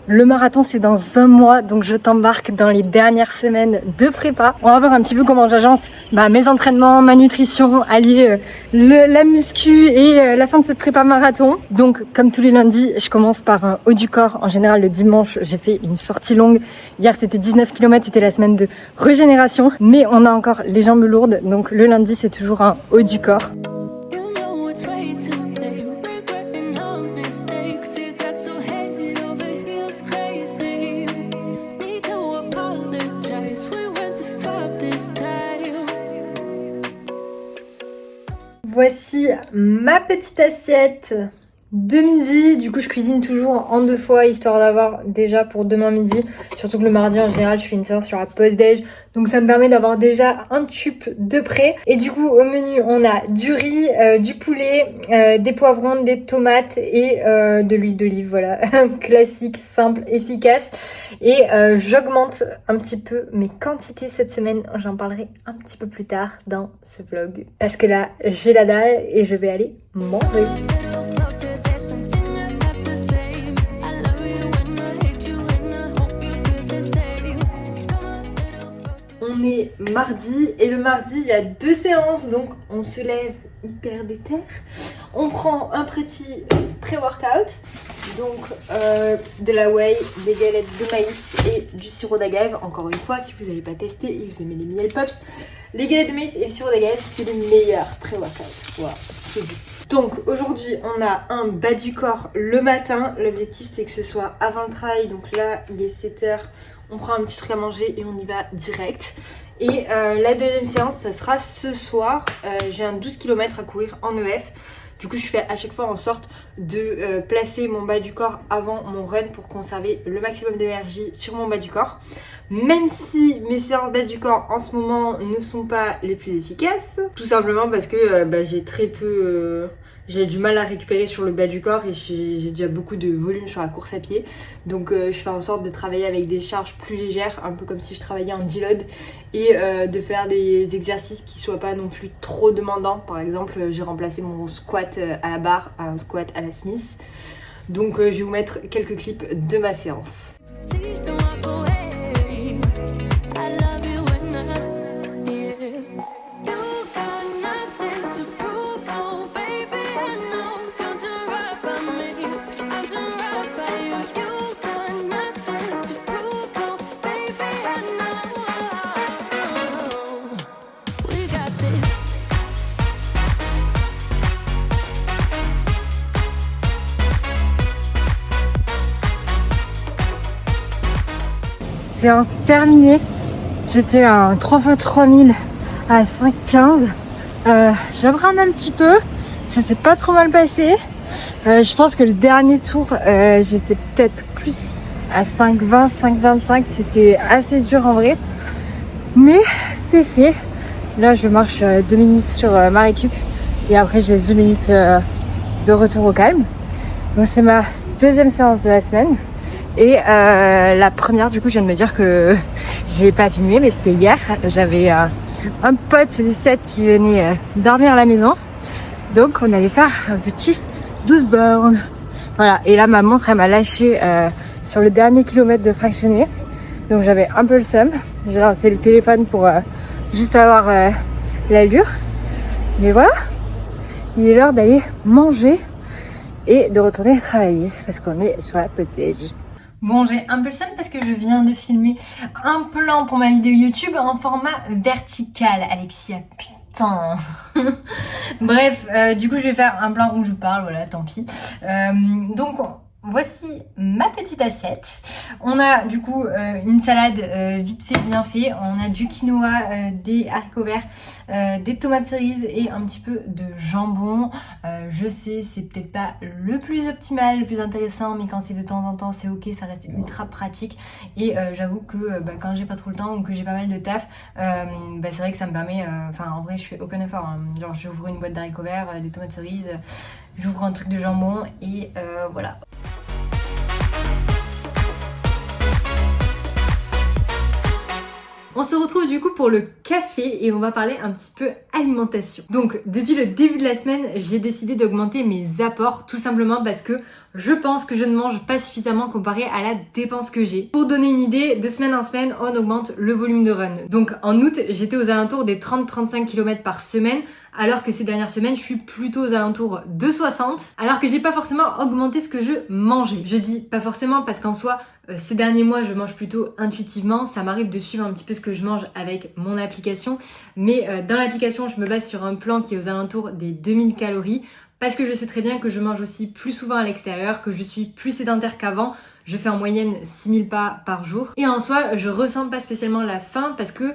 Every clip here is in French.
Le marathon c'est dans un mois, donc je t'embarque dans les dernières semaines de prépa. On va voir un petit peu comment j'agence mes entraînements, ma nutrition, allier la muscu et la fin de cette prépa marathon. Donc comme tous les lundis, je commence par un haut du corps. En général le dimanche j'ai fait une sortie longue. Hier c'était 19 km, c'était la semaine de régénération. Mais on a encore les jambes lourdes, donc le lundi c'est toujours un haut du corps. Voici ma petite assiette de midi. Du coup, je cuisine toujours en 2 fois, histoire d'avoir déjà pour demain midi. Surtout que le mardi, en général, je fais une séance sur la post-déj. Donc, ça me permet d'avoir déjà un tube de près. Et du coup, au menu, on a du riz, du poulet, des poivrons, des tomates et de l'huile d'olive. Voilà, classique, simple, efficace. Et j'augmente un petit peu mes quantités cette semaine. J'en parlerai un petit peu plus tard dans ce vlog. Parce que là, j'ai la dalle et je vais aller manger. On est mardi et le mardi il y a 2 séances, donc on se lève hyper déter. On prend un petit pré-workout, donc de la whey, des galettes de maïs et du sirop d'agave. Encore une fois, si vous n'avez pas testé et vous aimez les miel pops, les galettes de maïs et le sirop d'agave c'est les meilleurs pré-workout. Voilà, c'est dit. Donc aujourd'hui on a un bas du corps le matin. L'objectif c'est que ce soit avant le travail, donc là il est 7h. On prend un petit truc à manger et on y va direct. Et la deuxième séance, ça sera ce soir. J'ai un 12 km à courir en EF. Du coup, je fais à chaque fois en sorte de placer mon bas du corps avant mon run pour conserver le maximum d'énergie sur mon bas du corps. Même si mes séances bas du corps en ce moment ne sont pas les plus efficaces. Tout simplement parce que j'ai très peu... j'ai du mal à récupérer sur le bas du corps et j'ai déjà beaucoup de volume sur la course à pied. Donc je fais en sorte de travailler avec des charges plus légères, un peu comme si je travaillais en deload, et de faire des exercices qui soient pas non plus trop demandants. Par exemple, j'ai remplacé mon squat à la barre à un squat à la Smith. Donc je vais vous mettre quelques clips de ma séance. Séance terminée. C'était un 3x3000 à 5,15. J'apprends un petit peu. Ça s'est pas trop mal passé. Je pense que le dernier tour, j'étais peut-être plus à 5,20, 5,25. C'était assez dur en vrai. Mais c'est fait. Là, je marche 2 minutes sur ma récup. Et après, j'ai 10 minutes de retour au calme. Donc, c'est ma deuxième séance de la semaine. Et la première, du coup, je viens de me dire que j'ai pas filmé, mais c'était hier. J'avais un pote des 7 qui venait dormir à la maison. Donc, on allait faire un petit 12 bornes. Voilà. Et là, ma montre, elle m'a lâché sur le dernier kilomètre de fractionné. Donc, j'avais un peu le seum. J'ai lancé le téléphone pour juste avoir l'allure. Mais voilà. Il est l'heure d'aller manger et de retourner travailler parce qu'on est sur la post-déj. Bon, j'ai un peu le seum parce que je viens de filmer un plan pour ma vidéo YouTube en format vertical, Alexia, putain. Bref, du coup je vais faire un plan où je parle, voilà, tant pis. Donc voici ma petite assiette. On a du coup une salade vite fait, bien fait. On a du quinoa, des haricots verts, des tomates cerises et un petit peu de jambon. Je sais, c'est peut-être pas le plus optimal, le plus intéressant, mais quand c'est de temps en temps, c'est ok, ça reste ultra pratique. Et j'avoue que quand j'ai pas trop le temps ou que j'ai pas mal de taf, c'est vrai que ça me permet, en vrai, je fais aucun effort. Hein. Genre, j'ouvre une boîte d'haricots verts, des tomates cerises, j'ouvre un truc de jambon et voilà. On se retrouve du coup pour le café et on va parler un petit peu alimentation. Donc depuis le début de la semaine, j'ai décidé d'augmenter mes apports tout simplement parce que je pense que je ne mange pas suffisamment comparé à la dépense que j'ai. Pour donner une idée, de semaine en semaine, on augmente le volume de run. Donc en août, j'étais aux alentours des 30-35 km par semaine, alors que ces dernières semaines, je suis plutôt aux alentours de 60, alors que j'ai pas forcément augmenté ce que je mangeais. Je dis pas forcément parce qu'en soi, ces derniers mois, je mange plutôt intuitivement. Ça m'arrive de suivre un petit peu ce que je mange avec mon application, mais dans l'application, je me base sur un plan qui est aux alentours des 2000 calories, parce que je sais très bien que je mange aussi plus souvent à l'extérieur, que je suis plus sédentaire qu'avant. Je fais en moyenne 6000 pas par jour. Et en soi, je ressens pas spécialement la faim parce que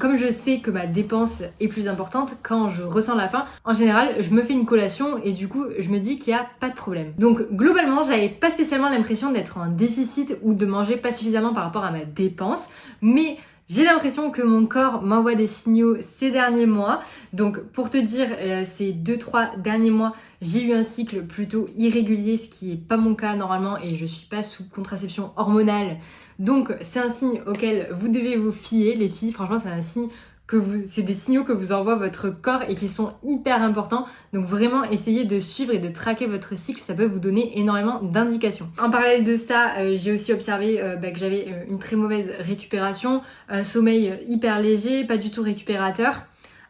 comme je sais que ma dépense est plus importante, quand je ressens la faim, en général, je me fais une collation et du coup, je me dis qu'il y a pas de problème. Donc globalement, j'avais pas spécialement l'impression d'être en déficit ou de manger pas suffisamment par rapport à ma dépense, mais j'ai l'impression que mon corps m'envoie des signaux ces derniers mois. Donc pour te dire, ces 2-3 derniers mois, j'ai eu un cycle plutôt irrégulier, ce qui est pas mon cas normalement et je suis pas sous contraception hormonale. Donc c'est un signe auquel vous devez vous fier, les filles. Franchement, c'est un signe c'est des signaux que vous envoie votre corps et qui sont hyper importants. Donc vraiment, essayez de suivre et de traquer votre cycle, ça peut vous donner énormément d'indications. En parallèle de ça, j'ai aussi observé que j'avais une très mauvaise récupération, un sommeil hyper léger, pas du tout récupérateur,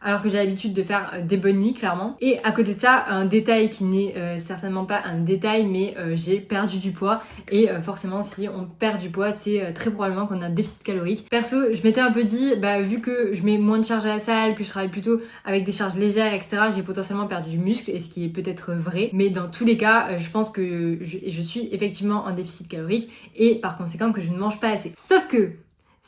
alors que j'ai l'habitude de faire des bonnes nuits clairement. Et à côté de ça, un détail qui n'est certainement pas un détail, mais j'ai perdu du poids et forcément si on perd du poids, c'est très probablement qu'on a un déficit calorique. Perso, je m'étais un peu dit, vu que je mets moins de charges à la salle, que je travaille plutôt avec des charges légères, etc., j'ai potentiellement perdu du muscle, et ce qui est peut-être vrai, mais dans tous les cas, je pense que je suis effectivement en déficit calorique et par conséquent que je ne mange pas assez. Sauf que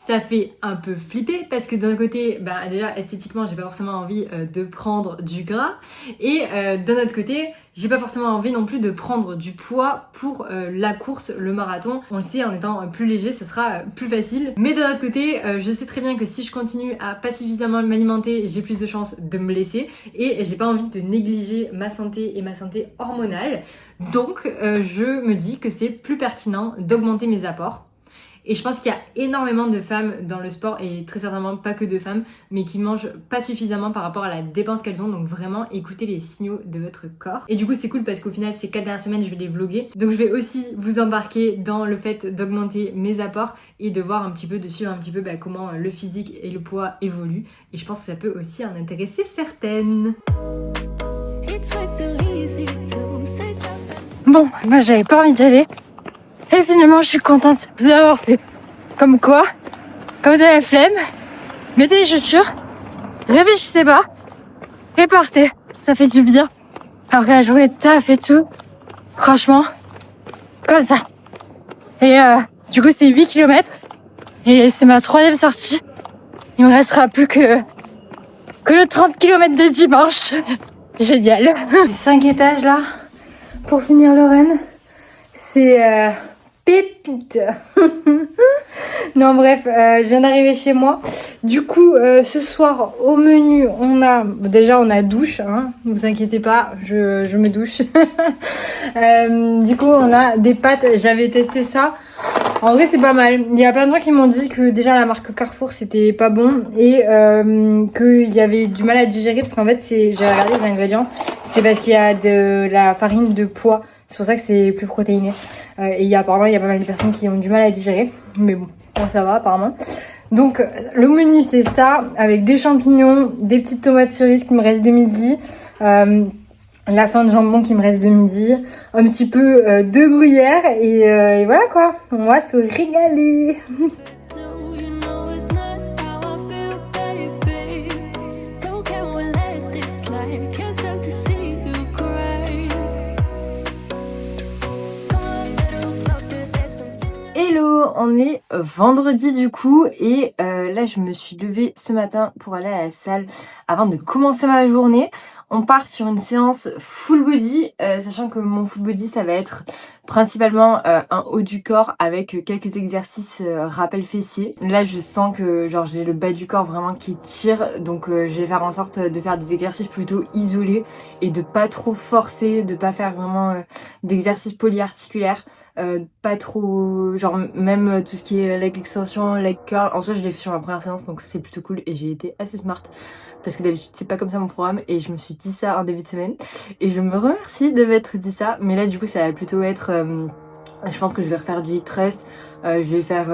ça fait un peu flipper parce que d'un côté, déjà esthétiquement, j'ai pas forcément envie de prendre du gras et d'un autre côté, j'ai pas forcément envie non plus de prendre du poids pour la course, le marathon. On le sait, en étant plus léger, ça sera plus facile. Mais d'un autre côté, je sais très bien que si je continue à pas suffisamment m'alimenter, j'ai plus de chances de me blesser et j'ai pas envie de négliger ma santé et ma santé hormonale. Donc, je me dis que c'est plus pertinent d'augmenter mes apports. Et je pense qu'il y a énormément de femmes dans le sport, et très certainement pas que de femmes, mais qui mangent pas suffisamment par rapport à la dépense qu'elles ont. Donc vraiment, écoutez les signaux de votre corps. Et du coup, c'est cool parce qu'au final, ces 4 dernières semaines, je vais les vlogger. Donc je vais aussi vous embarquer dans le fait d'augmenter mes apports et de voir un petit peu, de suivre un petit peu comment le physique et le poids évoluent. Et je pense que ça peut aussi en intéresser certaines. Bon, moi j'avais pas envie d'y aller. Et finalement, je suis contente d'avoir fait. Comme quoi, quand vous avez la flemme, mettez les chaussures, réfléchissez pas, et partez. Ça fait du bien. Après la journée de taf et tout, franchement, comme ça. Et du coup, c'est 8 km. Et c'est ma 3e sortie. Il me restera plus que le 30 km de dimanche. Génial. Les 5 étages là, pour finir le run, c'est... pépite. Non bref, je viens d'arriver chez moi. Du coup, ce soir au menu, on a douche, hein, vous inquiétez pas, je me douche. Du coup, on a des pâtes, j'avais testé ça. En vrai, c'est pas mal. Il y a plein de gens qui m'ont dit que déjà la marque Carrefour c'était pas bon et qu'il y avait du mal à digérer parce qu'en fait, j'ai regardé les ingrédients, c'est parce qu'il y a de la farine de pois. C'est pour ça que c'est plus protéiné. Et apparemment, il y a pas mal de personnes qui ont du mal à digérer. Mais bon, ça va apparemment. Donc, le menu, c'est ça. Avec des champignons, des petites tomates cerises qui me restent de midi. La fin de jambon qui me reste de midi. Un petit peu de gruyère. Et voilà quoi. On va se régaler. Hello, on est vendredi du coup et là je me suis levée ce matin pour aller à la salle avant de commencer ma journée. On part sur une séance full body, sachant que mon full body ça va être principalement un haut du corps avec quelques exercices rappel fessier. Là je sens que genre j'ai le bas du corps vraiment qui tire, donc je vais faire en sorte de faire des exercices plutôt isolés et de pas trop forcer, de pas faire vraiment d'exercices polyarticulaires, pas trop genre même tout ce qui est leg extension, leg curl. En soi je l'ai fait sur ma première séance donc c'est plutôt cool et j'ai été assez smart parce que d'habitude c'est pas comme ça mon programme et je me suis dit ça en début de semaine et je me remercie de m'être dit ça. Mais là du coup ça va plutôt être je pense que je vais refaire du hip thrust, je vais faire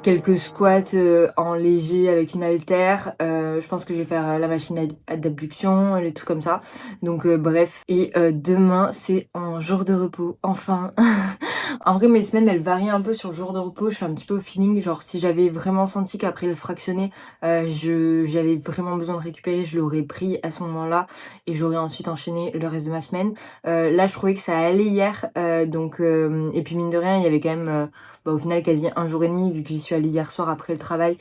quelques squats en léger avec une haltère, je pense que je vais faire la machine d'abduction, les trucs comme ça. Donc bref, et demain c'est un jour de repos, enfin. En vrai mes semaines elles varient un peu sur le jour de repos, je fais un petit peu au feeling, genre si j'avais vraiment senti qu'après le fractionné j'avais vraiment besoin de récupérer, je l'aurais pris à ce moment là et j'aurais ensuite enchaîné le reste de ma semaine. Là je trouvais que ça allait hier, donc et puis mine de rien il y avait quand même au final quasi un jour et demi vu que j'y suis allée hier soir après le travail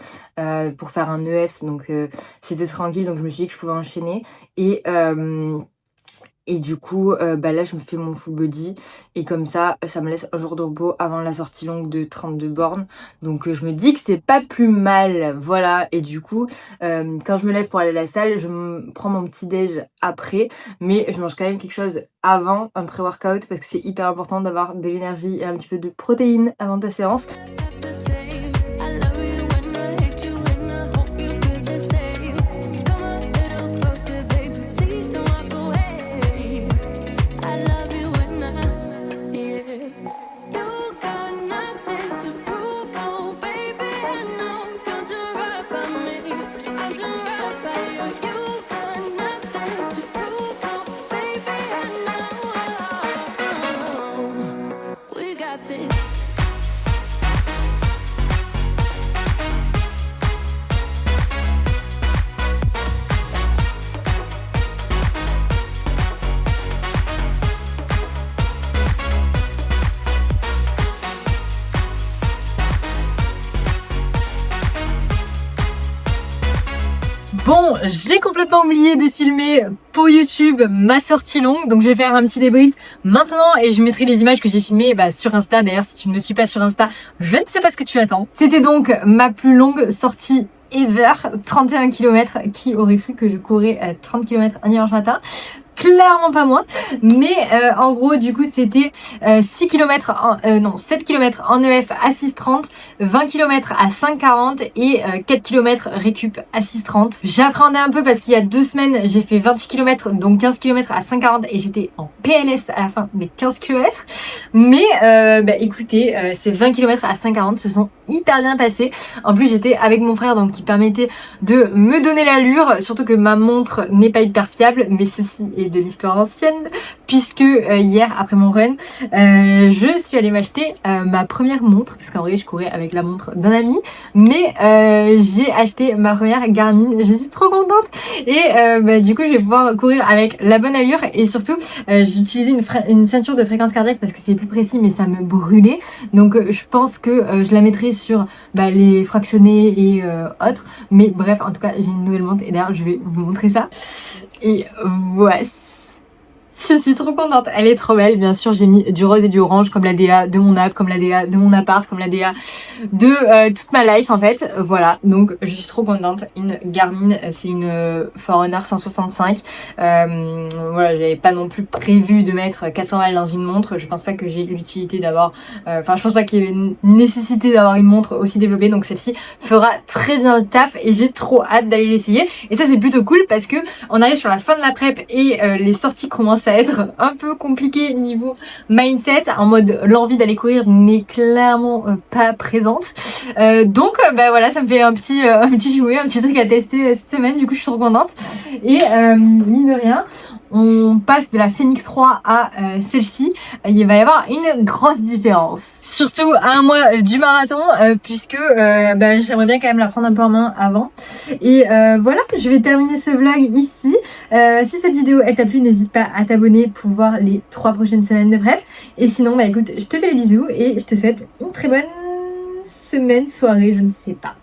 pour faire un EF, donc c'était tranquille, donc je me suis dit que je pouvais enchaîner et du coup là je me fais mon full body et comme ça me laisse un jour de repos avant la sortie longue de 32 bornes, donc je me dis que c'est pas plus mal, voilà. Et du coup quand je me lève pour aller à la salle, je prends mon petit déj après, mais je mange quand même quelque chose avant, un pré-workout, parce que c'est hyper important d'avoir de l'énergie et un petit peu de protéines avant ta séance. Bon, j'ai complètement oublié de filmer pour YouTube ma sortie longue, donc je vais faire un petit débrief maintenant et je mettrai les images que j'ai filmées sur Insta. D'ailleurs, si tu ne me suis pas sur Insta, je ne sais pas ce que tu attends. C'était donc ma plus longue sortie ever, 31 km. Qui aurait cru que je courais à 30 km un dimanche matin? Clairement pas moi, mais en gros du coup c'était 6 km 7 km en EF à 6,30, 20 km à 5,40 et 4 km récup à 6,30. J'appréhendais un peu parce qu'il y a 2 semaines j'ai fait 28 km, donc 15 km à 5,40 et j'étais en PLS à la fin des 15 km. Mais écoutez, ces 20 km à 5,40 se sont hyper bien passés. En plus j'étais avec mon frère, donc qui permettait de me donner l'allure, surtout que ma montre n'est pas hyper fiable, mais ceci est de l'histoire ancienne, puisque hier après mon run je suis allée m'acheter ma première montre, parce qu'en vrai je courais avec la montre d'un ami, mais j'ai acheté ma première Garmin, je suis trop contente et du coup je vais pouvoir courir avec la bonne allure et surtout j'ai utilisé une ceinture de fréquence cardiaque parce que c'est plus précis, mais ça me brûlait, donc je pense que je la mettrai sur les fractionnés et autres, mais bref, en tout cas j'ai une nouvelle montre et d'ailleurs je vais vous montrer ça. Et voici. Je suis trop contente, elle est trop belle. Bien sûr j'ai mis du rose et du orange comme la DA de mon app, comme la DA de mon appart, comme la DA de toute ma life en fait. Voilà, donc je suis trop contente. Une Garmin, c'est une Forerunner 165. Voilà, j'avais pas non plus prévu de mettre 400 balles dans une montre. Je pense pas que j'ai l'utilité d'avoir, je pense pas qu'il y ait une nécessité d'avoir une montre aussi développée. Donc celle-ci fera très bien le taf et j'ai trop hâte d'aller l'essayer. Et ça c'est plutôt cool parce que on arrive sur la fin de la prep et les sorties commencent à être un peu compliqué niveau mindset, en mode l'envie d'aller courir n'est clairement pas présente, donc voilà, ça me fait un petit jouet, un petit truc à tester cette semaine. Du coup je suis trop contente et mine de rien on passe de la Phoenix 3 à celle-ci, il va y avoir une grosse différence, surtout à un mois du marathon, puisque j'aimerais bien quand même la prendre un peu en main avant. Et voilà, je vais terminer ce vlog ici. Si cette vidéo elle t'a plu, n'hésite pas à t'abonner pour voir les 3 prochaines semaines de prep. Et sinon écoute, je te fais des bisous et je te souhaite une très bonne semaine, soirée, je ne sais pas.